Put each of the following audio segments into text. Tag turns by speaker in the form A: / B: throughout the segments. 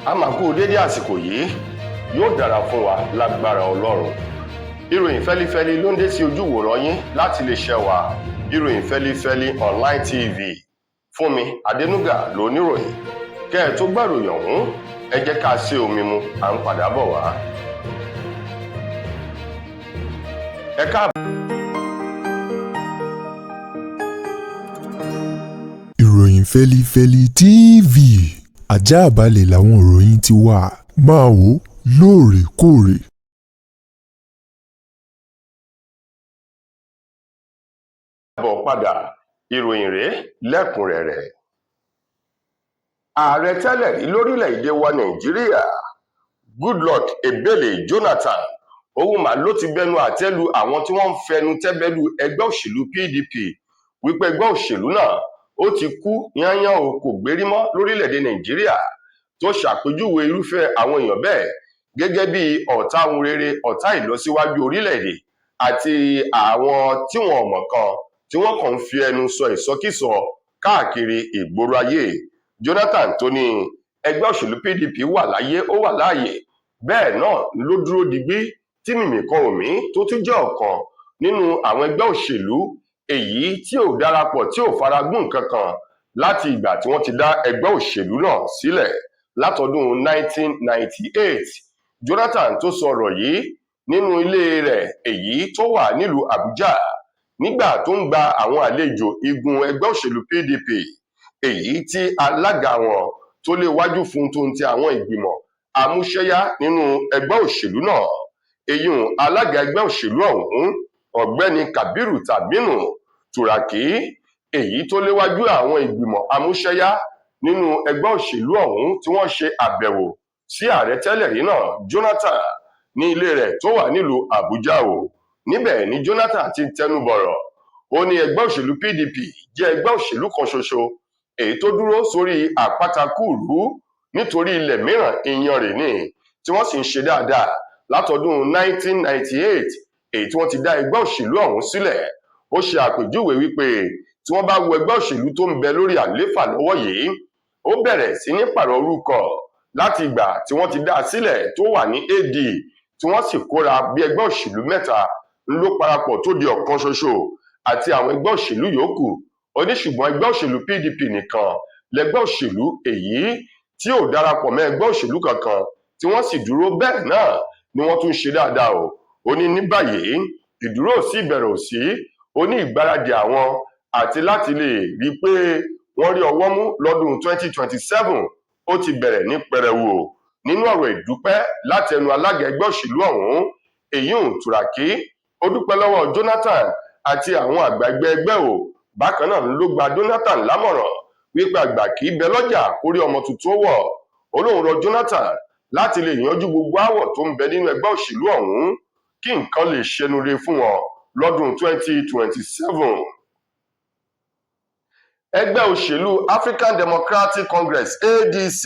A: a máa kú dédé àsìkò yìí yóò dára fún wa lágbára Ọlọ́run. Ìròyìn fẹ́lífẹ́lí ló ń dé sí ojú ìwòran yín láti iléeṣẹ́ wa ìròyìn fẹ́lífẹ́lí online TV. Fúnmi Adénúgà ló níròyìn. Kẹ́ ẹ tó gbàròyìn ọ̀hún ẹ jẹ́ ká ṣe omi mu, à ń padà bọ̀ wá. Ẹ káàbọ̀.
B: Ìròyìn fẹ́lífẹ́lí TV, àjààbálẹ̀ làwọn ìròyìn ti wà, máa wò lóòrèkóòrè.
A: Bọ̀ padà, ìròyìn rèé lẹ́kùnrẹ́rẹ́. Ààrẹ tẹ́lẹ̀ rí lórílẹ̀‐èdè wa Nàìjíríà Goodluck Ebele Jonathan òun mà ló ti bẹnu àtẹ́ lu àwọn tí wọ́n ń fẹnu tẹ́bẹ́lú ẹgbẹ́ òṣèlú PDP wípé ẹgbẹ́ òṣèlú náà ó ti kú yányán o, kò gbérí mọ́ lórílẹ̀‐èdè Nàìjíríà, tó ṣàpèjúwe irúfẹ́ àwọn èèyàn bẹ́ẹ̀ gẹ́gẹ́ bí ọ̀tá ohun rere, ọ̀tá ìlọsíwájú orílẹ̀‐èdè àti àwọn tí wọn mọ̀ kan tí wọ́n kàn ń fi ẹnu sọ ìsọkísọ káàkiri ìgboro ayé. Jonathan tó ní ẹgbẹ́ òṣèlú PDP wà láyé, ó wà láàyè, bẹ́ẹ̀ náà ló dúró digbí tí mìmì kan òmí tó tún jẹ́ ọ̀kan nínú àwọn ẹgbẹ́ òṣèlú èyí tí ò darapọ̀, tí ò faragún kankan láti ìgbà tí wọ́n ti dá ẹgbẹ́ òṣèlú náà sílẹ̀ látọdún 1998. Jonathan tó sọ̀rọ̀ yìí nínú ilé rẹ̀ èyí tó wà nílùú Àbújá nígbà tó ń gba àwọn àlejò igun ẹgbẹ́ òṣèlú PDP èyí tí alága wọn tó léwájú fún tó ń ti àwọn ìgbìmọ̀ amúṣẹ́yá nínú ẹgbẹ́ òṣèlú náà. Èyún alága ẹgbẹ́ òṣèlú ọ̀hún ọ̀gbẹ́ni Kabiru Tabinu Turaki èyí tó léwájú àwọn ìgbìmọ̀ amúṣẹ́yá nínú ẹgbẹ́ òṣèlú ọ̀hún tí wọ́n ṣe àbẹ̀wò sí ààrẹ tẹ́lẹ̀ rí náà Jonathan ní ilé rẹ̀ tó wà nílùú Àbújá o. Níbẹ̀ ni Jonathan ti tẹnu bọ̀rọ̀, ó ní ẹgbẹ́ òṣèlú PDP jẹ́ ẹgbẹ́ òṣèlú kan ṣoṣo èyí tó dúró sórí àpáta kúùlú nítorí ilẹ̀ mìíràn iyanrìn ni, tí wọ́n sì ń ṣe dáadáa látọdún 1998 èyí tí wọ́n ti dá ẹgbẹ́ òṣèlú ọ̀hún sílẹ̀. Ó ṣe àpèjúwe wípé tí wọ́n bá wo ẹgbẹ́ òṣèlú tó ń bẹ lórí àlééfà lọ́wọ́ yìí, ó bẹ̀rẹ̀ sí ní pààrọ̀ orúkọ láti ìgbà tí wọ́n ti dá a sílẹ̀ tó wà ní AD, tí wọ́n sì kóra bí ẹgbẹ́ òṣèlú mẹ́ta ló parapọ̀ tó di ọ̀kan ṣoṣo àti àwọn ẹgbẹ́ òṣèlú yòókù. Ó ní ṣùgbọ́n ẹgbẹ́ òṣèlú PDP nìkan lẹgbẹ́ òṣèlú èyí tí ò darapọ̀ mọ́ ẹgbẹ́ òṣèlú kankan, tí wọ́n sì dúró bẹ́ẹ̀ náà ni wọ́n tún ṣe dáadáa o. Ó ní ní báyìí ìdúró ò sí, ìbẹ̀rẹ̀ ò sí, ó ní ìgbáradì àwọn àti láti lè rí i pé wọ́n rí ọwọ́ mú lọ́dún 2027 ó ti bẹ̀rẹ̀ ní pẹrẹwu o. Nínú ọ̀rọ̀ ìdúpẹ́ láti ẹnu alága ẹgbẹ́ òṣèlú ọ̀hún Èyún Turaki, ó dúpẹ́ lọ́wọ́ Jonathan àti àwọn àgbà ẹgbẹ́ o. Bákan náà ló gba Jonathan lámọ̀ràn wípé àgbà kì í bẹ lọ́jà kórí ọmọ tuntun wọ̀. Ó lóun rọ Jonathan láti lè yanjú gbogbo aáwọ̀ tó ń bẹ nínú ẹgbẹ́ òṣèlú ọ̀hún kí nǹkan lè ṣẹnure fún wọn lọ́dún 2027. Ẹgbẹ́ òṣèlú African Democratic Congress ADC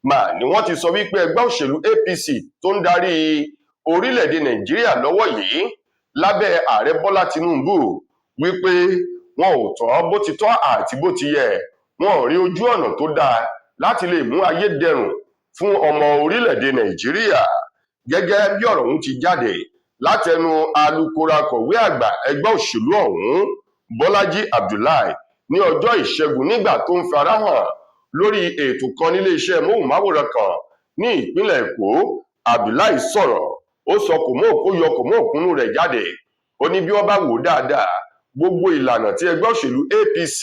A: mà ni wọ́n ti sọ wípé ẹgbẹ́ òṣèlú APC tó ń darí orílẹ̀-èdè Nàìjíríà lọ́wọ́ yìí lábẹ́ ààrẹ Bọ́lá Tinubu wípé wọn ò tọ́ bó ti tọ́ àti bó ti yẹ, wọn ò rí ojú ọ̀nà tó dáa láti lè mú ayé dẹrùn fún ọmọ orílẹ̀-èdè Nàìjíríà. Gẹ́gẹ́ bí ọ̀rọ̀ ọ̀hún ti jáde látẹnu alukoro akọ̀wé àgbà ẹgbẹ́ òṣèlú ọ̀hún Bọ́lájí Abdullahi ní ọjọ́ Ìṣẹ́gun nígbà tó ń farahàn lórí ètò kan nílé iṣẹ́ móhùnmáwòrán kan ní ìpínlẹ̀ Èkó. Abdullahi sọ̀rọ̀, ó sọ kòmóòkó yọ kòmóòkúnú rẹ̀ jáde. Ó ní bí wọ́n bá wò dáadáa, gbogbo ìlànà tí ẹgbẹ́ òṣèlú APC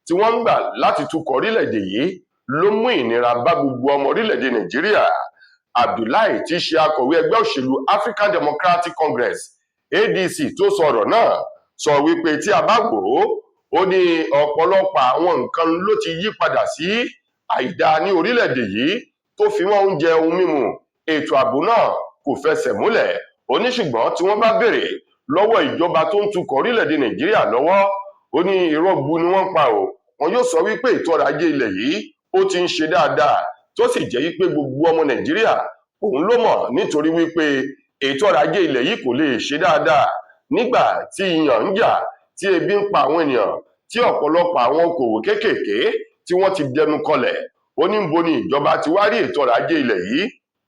A: tí wọ́n ń gbà láti tukọ̀ orílẹ̀-èdè yìí ló mú ìnira bá gbogbo ọmọ orílẹ̀-èdè Nàìjíríà. Abdullahi tí í ṣe akọ̀wé ẹgbẹ́ òṣèlú African Democratic Congress ADC tó sọ̀rọ̀ náà sọ wípé tí a bá wò ó ní ọ̀pọ̀lọpọ̀ àwọn nǹkan ló ti yí padà sí àìdáa ní orílẹ̀-èdè yìí tó fi mọ́ oúnjẹ, ohun mímu, ètò ààbò náà kò fẹsẹ̀ múlẹ̀. Ó ní ṣùgbọ́n tí wọ́n bá béèrè lọ́wọ́ ìjọba tó ń tukọ̀ orílẹ̀-èdè Nàìjíríà lọ́wọ́, ó ní irọ́ gbu ni wọ́n pa o. Wọn yóò sọ wípé ètò ọrọ̀ ajé ilẹ̀ yìí ó ti ń ṣe dáadáa, tó sì jẹ́ wípé gbogbo ọmọ Nàìjíríà òun ló mọ̀, nítorí wípé ètò ọrọ̀ ajé ilẹ̀ yìí kò lè ṣe dáadáa nígbà tí ìyàn ń jà, tí ebi ń pa àwọn ènìyàn, tí ọ̀pọ̀lọpọ̀ àwọn okòwò kéékèèké tí wọ́n ti dẹnu kọlẹ̀. ó ní bo ni ìjọba ti wá rí ètò ọrọ̀ ajé ilẹ̀ yìí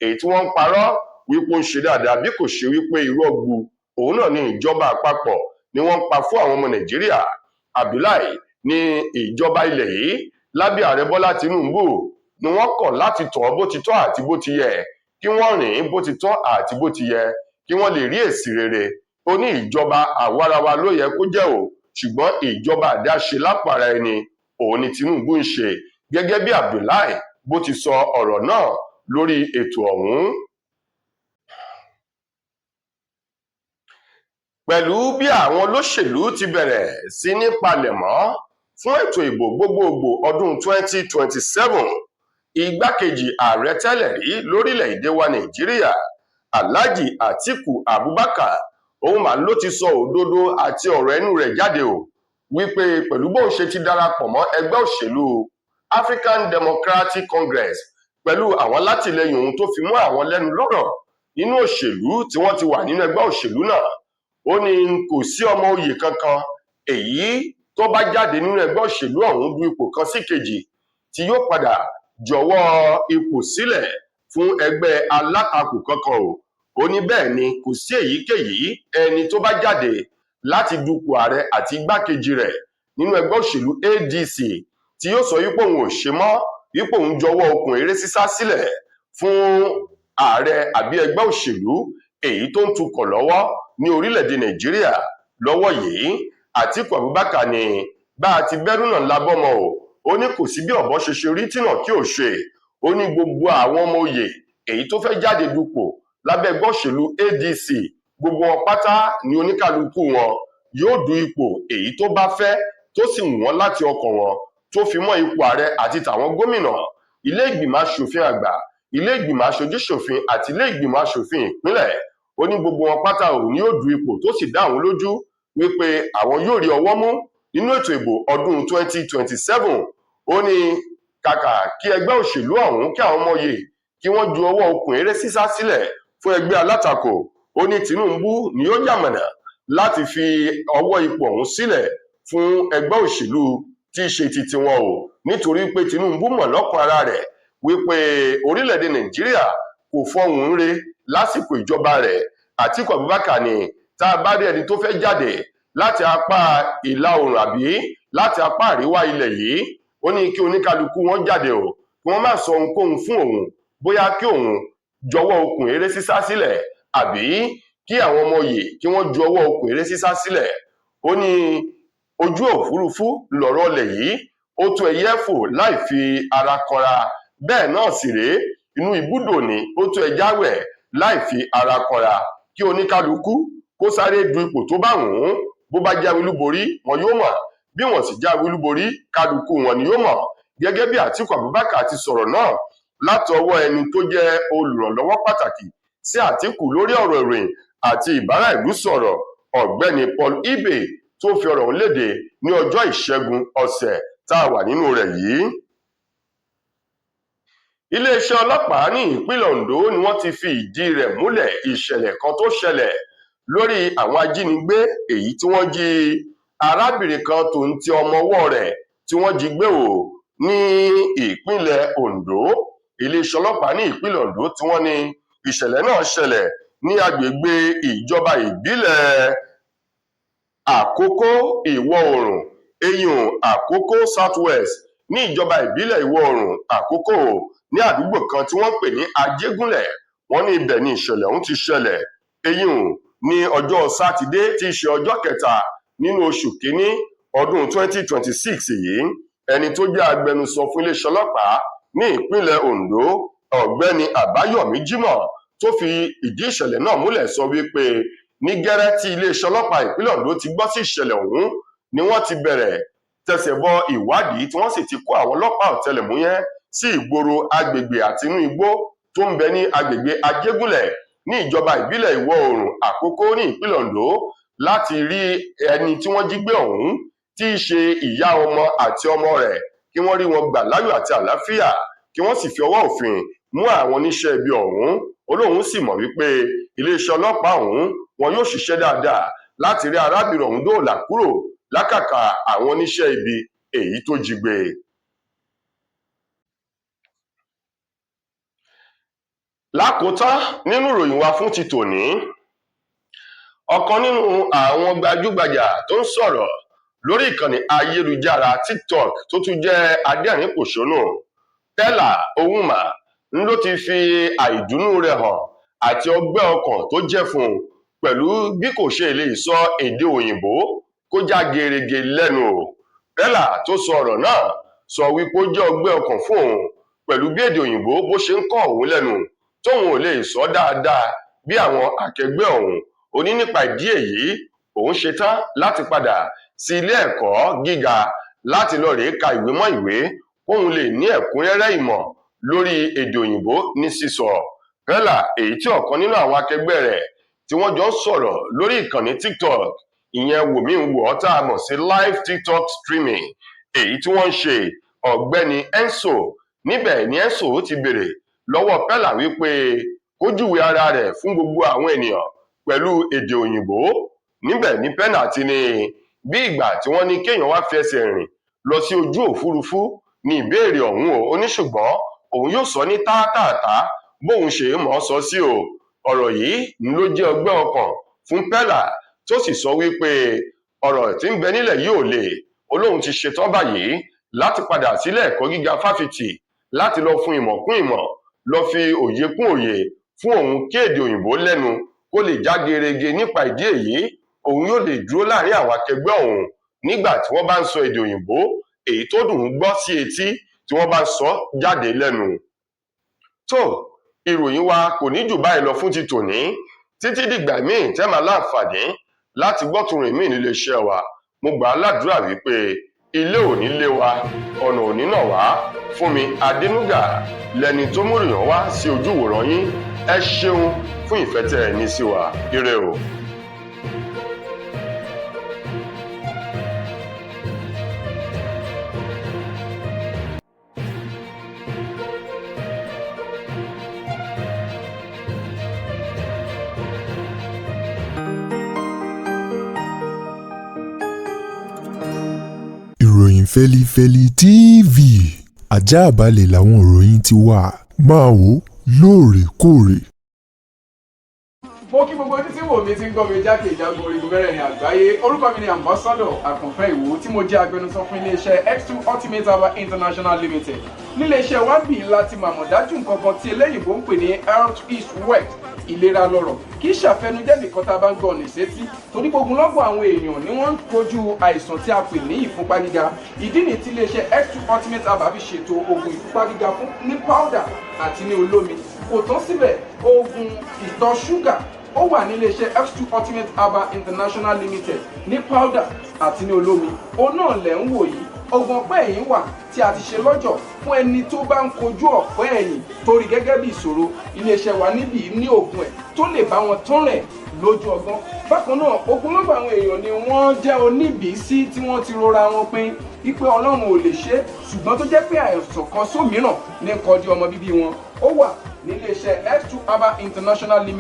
A: èyí tí wọ́n ń parọ́ wípé ó ń ṣe dáadáa bí kò ṣe wípé irọ́ gbu òun náà ni ìjọba àpapọ̀ ni wọ́n ń pa fún àwọn ọmọ Nàìjíríà. Abdullahi ní ìjọba ilẹ̀ yìí lábẹ́ ààrẹ Bọ́lá Tinubu ni wọ́n kọ̀ láti tọ̀ bó ti tọ́ àti bó ti yẹ, kí wọ́n rìn bó ti tọ́ àti bó ti yẹ, kí wọ́n lè rí èsì rere. Ó ní ìjọba àwarawa ló yẹ kó jẹ́ o, ṣùgbọ́n ìjọba àdáṣe lápára ẹni òun ni Tinubu ń ṣe, gẹ́gẹ́ bí Abdullahi bó ti sọ ọ̀rọ̀ náà lórí ètò ọ̀hún. Pẹ̀lú bí àwọn olóṣèlú ti bẹ̀rẹ̀ sí ní palẹ̀mọ́ fún ètò ìbò gbogbogbò ọdún 2027, igbákejì ààrẹ tẹ́lẹ̀ rí lórílẹ̀-èdè wa Nàìjíríà Alhaji Atiku Abubakar òun mà ló ti sọ òdodo àti ọ̀rọ̀ ẹnu rẹ̀ jáde o, wípé pẹ̀lú bóun ṣe ti darapọ̀ mọ́ ẹgbẹ́ òṣèlú African Democratic Congress pẹ̀lú àwọn alátìlẹyìn òun tó fi mú àwọn lẹ́nu lọ́rọ̀ nínú òṣèlú tí wọ́n ti wà nínú ẹgbẹ́ òṣèlú náà. Ó ní kò sí ọmọ oyè kankan èyí tó bá jáde nínú ẹgbẹ́ òṣèlú ọ̀hún du ipò kan sí kejì tí yóò padà jọ̀wọ́ ipò sílẹ̀ fún ẹgbẹ́ alátakò kankan o. Ó ní bẹ́ẹ̀ ni kò sí èyíkéyìí ẹni tó bá jáde láti dupò ààrẹ àti igbákejì rẹ̀ nínú ẹgbẹ́ òṣèlú ADC tí yóò sọ wípé òun ò ṣe mọ́, wípé òun jọ̀wọ́ okùn eré sísá sílẹ̀ fún ààrẹ àbí ẹgbẹ́ òṣèlú èyí tó ń tukọ̀ lọ́wọ́ ní orílẹ̀-èdè Nàìjíríà lọ́wọ́ yìí. Àtíkù Abubakar ní bá a ti bẹ́rù náà lábọ́mọ o. Ó ní kò sí bí ọ̀bọ ṣe ṣe rí tìnà kí ò ṣe. Ó ní gbogbo àwọn ọmọ oyè èyí tó fẹ́ jáde dupò lábẹ́ ẹgbẹ́ òṣèlú ADC gbogbo wọn pátá ní oníkálukú wọn yóò du ipò èyí tó bá fẹ́ tó sì wù wọ́n láti ọkàn wọn, tó fi mọ́ ipò ààrẹ àti tàwọn gómìnà, ilé ìgbìmọ̀ aṣòfin àgbà, ilé ìgbìmọ̀ aṣojúṣòfin àti ilé ìgbìmọ̀ aṣòfin ìpínlẹ̀. Ó ní gbogbo wọn pátá òun yóò du ipò tó sì dá àwọn lójú wípé àwọn yóò rí ọwọ́ mú nínú ètò ìbò ọdún 2027. Ó ní kàkà kí ẹgbẹ́ òṣèlú ọ̀hún kí àwọn ọmọ oyè kí wọ́n ju ọwọ́ okùn eré sísá sílẹ̀ fún ẹgbẹ́ alátakò. Ó ní Tinubu ni ó yàmọ̀nà láti fi ọwọ́ ipò ọ̀hún sílẹ̀ fún ẹgbẹ́ òṣèlú tí í ṣe ti tiwọn o, nítorí pé Tinubu mọ̀ lọ́kàn ara rẹ̀ wípé orílẹ̀-èdè Nàìjíríà kò fọhùn re lásìkò ìjọba rẹ̀. Àtíkù Abubakar ní tá a bá rí ẹni tó fẹ́ jáde láti apá ìlà oòrùn àbí láti apá àríwá ilẹ̀ yìí, ó ní kí oníkálukú wọn jáde o, kí wọ́n má sọ ohunkóhun fún òun, bóyá kí òun jọ̀wọ́ okùn eré sísá sílẹ̀ àbí kí àwọn ọmọ oyè kí wọ́n ju ọwọ́ okùn eré sísá sílẹ̀. Ó ní ojú òfurufú lọ̀rọ̀ ọlẹ̀ yìí, ó tó ẹyẹ fò láì fi ara kanra, bẹ́ẹ̀ náà sì rèé inú ibùdó ni ó tó ẹja wẹ̀ láì fi ara kanra. Kí oníkálukú kó sáré du ipò tó bá wù ú, bó bá jáwé olúborí wọn yóò mọ̀, bí wọn sì jáwé olúborí kálukú wọn ni yóò mọ̀. Gẹ́gẹ́ bí Àtíkù Abubakar ti sọ̀rọ̀ náà látọwọ́ ẹni tó jẹ́ olùrànlọ́wọ́ pàtàkì sí Àtíkù lórí ọ̀rọ̀ ìròyìn àti ìbára ìlú sọ̀rọ̀, ọ̀gbẹ́ni Paul Ibe, tó fi ọ̀rọ̀ ọ̀hún léde ní ọjọ́ Ìṣẹ́gun ọ̀sẹ̀ tá a wà nínú rẹ̀ yìí. Iléeṣẹ́ ọlọ́pàá ní ìpínlẹ̀ Ondo ni wọ́n ti fi ìdí rẹ̀ múlẹ̀ ìṣẹ̀lẹ̀ kan tó ṣẹlẹ̀ lórí àwọn ajínigbé èyí tí wọ́n jí arábìnrin kan tó ń ti ọmọ ọwọ́ rẹ̀ tí wọ́n jí gbé o ní ìpínlẹ̀ Ondo. Iléeṣẹ́ ọlọ́pàá ní ìpínlẹ̀ Ondo tí wọ́n ní ìṣẹ̀lẹ̀ náà ṣẹlẹ̀ ní agbègbè ìjọba ìbílẹ̀ Àkókó ìwọ̀ oòrùn eyín Àkókó Southwest ní ìjọba ìbílẹ̀ ìwọ̀ oòrùn Àkókó ní àdúgbò kan tí wọ́n pè ní Ajégúnlẹ̀. Wọ́n ní ibẹ̀ ni ìṣẹ̀lẹ̀ ọ̀hún ti ṣẹlẹ̀. Eyín ní ọjọ́ Sátidé tí í ṣe ọjọ́ kẹta nínú oṣù kínní ọdún 2026 yìí. Ẹni tó jẹ́ agbẹnusọ fún iléeṣẹ́ ọlọ́pàá ní ìpínlẹ̀ Ondo, ọ̀gbẹ́ni Àbáyọ̀mí Jímọ̀, tó fi ìdí ìṣẹ̀lẹ̀ náà múlẹ̀ sọ wípé ní gẹ́rẹ́ tí iléeṣẹ́ ọlọ́pàá ìpínlẹ̀ Ondo ti gbọ́ sí ìṣẹ̀lẹ̀ ọ̀hún ni wọ́n ti bẹ̀rẹ̀ tẹsẹ̀ bọ ìwádìí tí wọ́n sì ti kó àwọn ọlọ́pàá ọ̀tẹlẹ̀múyẹ́ sí ìgboro agbègbè àti inú igbó tó ń bẹ ní agbègbè Ajégúnlẹ̀ ní ìjọba ìbílẹ̀ ìwọ̀ oòrùn Àkókó ní ìpínlẹ̀ Ondo láti rí ẹni tí wọ́n jí gbé ọ̀hún tí í ṣe ìyá ọmọ àti ọmọ rẹ̀, kí wọ́n rí wọn gbà láyọ̀ àti àlàáfíà, kí wọ́n sì fi ọwọ́ òfin mú àwọn oníṣẹ́ ibi ọ̀hún. Olóhùn sì mọ̀ wípé iléeṣẹ́ ọlọ́pàá ọ̀hún wọn yóò ṣiṣẹ́ dáadáa láti rí arábìnrin ọ̀hún dóòlà kúrò lákàkà àwọn oníṣẹ́ ibi èyí tó jí gbé. lákòótán nínú ìròyìn wa fún ti tòní, ọ̀kan nínú àwọn gbajúgbajà tó ń sọ̀rọ̀ lórí ìkànnì ayélujára TikTok tó tún jẹ́ adẹ́rìn-pòṣónù Pella Owooma ló ti fi àìdùnnú rẹ̀ hàn àti ọgbẹ́ ọkàn tó jẹ́ fún un pẹ̀lú bí kò ṣe lè sọ èdè òyìnbó kó já gerege lẹ́nu. Pella tó sọ ọ̀rọ̀ náà sọ wípé ó jẹ́ ọgbẹ́ ọkàn fún òun pẹ̀lú bí èdè òyìnbó bó ṣe ń kọ́ òun lẹ́nu tóun ò lè sọ dáadáa bí àwọn akẹgbẹ́ òun. Ó ní nípa ìdí èyí òun ṣetán láti padà sí ilé ẹ̀kọ́ gíga láti lọ rèé ka ìwé mọ́ ìwé kóun lè ní ẹ̀kúnrẹ́rẹ́ ìmọ̀ lórí èdè òyìnbó ní sísọ. Pella, èyí tí ọ̀kan nínú àwọn akẹgbẹ́ rẹ̀ tí wọ́n jọ ń sọ̀rọ̀ lórí ìkànnì TikTok, ìyẹn wòmí ń wò ọ́ tá a mọ̀ sí live TikTok streaming, èyí tí wọ́n ń ṣe, ọ̀gbẹ́ni Enso, níbẹ̀ ni Enso ti béèrè lọ́wọ́ Pella wípé kó júwe ara rẹ̀ fún gbogbo àwọn ènìyàn pẹ̀lú èdè òyìnbó. Níbẹ̀ ni Pella ti ní bí ìgbà tí wọ́n ní kéèyàn wá fi ẹsẹ̀ rìn lọ sí ojú òfurufú ní ìbéèrè ọ̀hún ó ní ṣùgbọ́n òun yóò sọ ní tààtàtà bóun ṣe mọ̀ ọ́ sọ sí o. Ọ̀rọ̀ yìí ló jẹ́ ọgbẹ́ ọkàn fún Pella tó sì sọ wípé ọ̀rọ̀ tí ń bẹ nílẹ̀ yìí ò lè, olóhun ti ṣetán báyìí láti padà sílé ẹ̀kọ́ gíga fáfitì láti lọ fún ìmọ̀ kún ìmọ̀, lọ fi òye kún òye fún òun kí èdè òyìnbó lẹ́nu kó lè já gerege. Nípa ìdí èyí òun yóò lè dúró láàrin àwọn akẹgbẹ́ òun nígbà tí wọ́n bá ń sọ èdè òyìnbó èyí tó dùn ún gbọ́ sí etí tí wọ́n bá ń sọ jáde lẹ́nu. Tó, ìròyìn wa kò ní jù báyìí lọ fún ti tòní, títí dìgbà míì tẹ́ máa láǹfààní láti gbọ́ tùnrìn míì nílé iṣẹ́ wa. Mo gbà á ládùúrà wípé ilé ò ní lé wa, ọ̀nà ò ní nà wá. Fúnmi Adénúgà lẹni tó mú ìròyìn wá sí ojú ìwòran yín. Ẹ ṣeun fún ìfẹ́ tẹ́ ẹ ní sí wa. Ire o.
B: Ìròyìn Fẹ́lifẹ́li TV àjààbálẹ̀ làwọn ìròyìn ti wà, máa wò lóòrèkóòrè.
C: Mo kí gbogbo ojú tí wò mí ti ń gbọ́ mi jákèjádò orígun mẹ́rẹ̀ẹ̀rin àgbáyé. Orúkọ mi ni Ambassador Àkànfẹ́ Ìwò tí mo jẹ́ agbẹnusọ fún iléeṣẹ́ X2 Ultimate Herbal International Limited. Níléeṣẹ́ wa bí láti màmọ̀ dájú nǹkan kan tí eléyìnbó ń pè ní health is wealth, ìlera lọ́rọ̀. Kì í ṣàfẹnujẹ́ nìkan tá a bá ń gbọ́ ní sétí, torí gbogbo lọ́gbọ̀n àwọn èèyàn ni wọ́n ń kojú àìsàn tí a pè ní ìfúnpá gíga. Ìdí nìyí tí iléeṣẹ́ X2 Ultimate Herbal fi ṣètò oògùn ìfúnpá gíga fún ní powder àti ní olómi. Kò tán síbẹ̀, oògùn ìtọ̀ ṣúgà ó wà ní iléeṣẹ́ X2 Ultimate Herbal International Limited ní powder àti ní olómi. Òun náà lẹ̀ ń wò yìí. Oògùn ọ̀pẹ́ ẹ̀yìn wà tí a ti ṣe lọ́jọ̀ fún ẹni tó bá ń kojú ọ̀pẹ́ ẹ̀yìn torí gẹ́gẹ́ bí ìṣòro. Iléeṣẹ́ wa níbí ní oògùn ẹ̀ tó lè bá wọn tán rẹ̀ lójú ọgbọ́n. Bákan náà ogunlọ́gọ̀ àwọn èèyàn ni wọ́n jẹ́ oníbìísí tí wọ́n ti rora wọn pín wípé Ọlọ́run ò lè ṣe, ṣùgbọ́n tó jẹ́ pé àìsàn kan sómìíràn ní kọjú ọmọ bíbí wọn. Ó wà ní iléeṣẹ́ X2 Herbal International Limited.